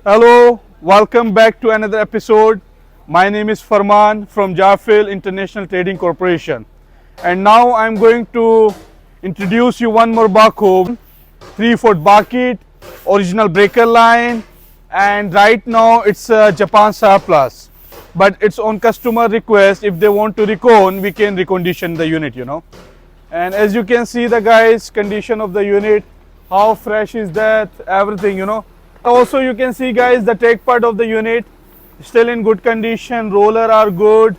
Hello, welcome back to another episode. My name is Farman from Jafil International Trading Corporation. And now I'm going to introduce you one more backhoe, 3-foot bucket, original breaker line, and right now it's a Japan surplus. But it's on customer request. If they want to recon, we can recondition the unit, And as you can see the guys, condition of the unit, how fresh is that, everything, Also you can see guys, the take part of the unit still in good condition, roller are good,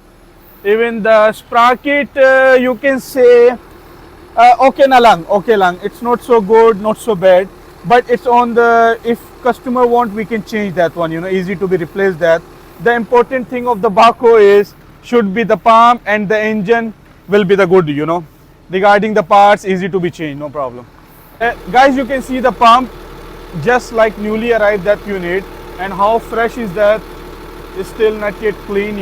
even the sprocket you can say okay lang, it's not so good, not so bad, but it's on the, if customer want, we can change that one, easy to be replaced that. The important thing of the backhoe is should be the pump and the engine will be the good, regarding the parts easy to be changed, no problem. Guys, you can see the pump just like newly arrived that unit, and how fresh is that. It's still not yet clean,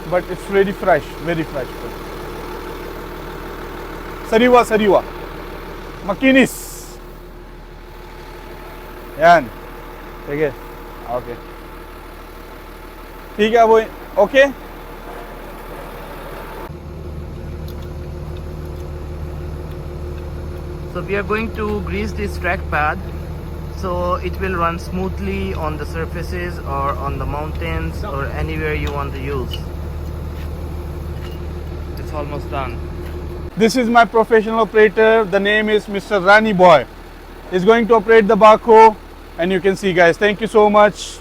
but it's very fresh, very fresh. Sariwa makinis yan, okay, ठीक है वो, okay. So we are going to grease this track pad so it will run smoothly on the surfaces or on the mountains or anywhere you want to use. It's almost done. This is my professional operator. The name is Mr. Rani Boy. He's going to operate the backhoe, and you can see guys. Thank you so much.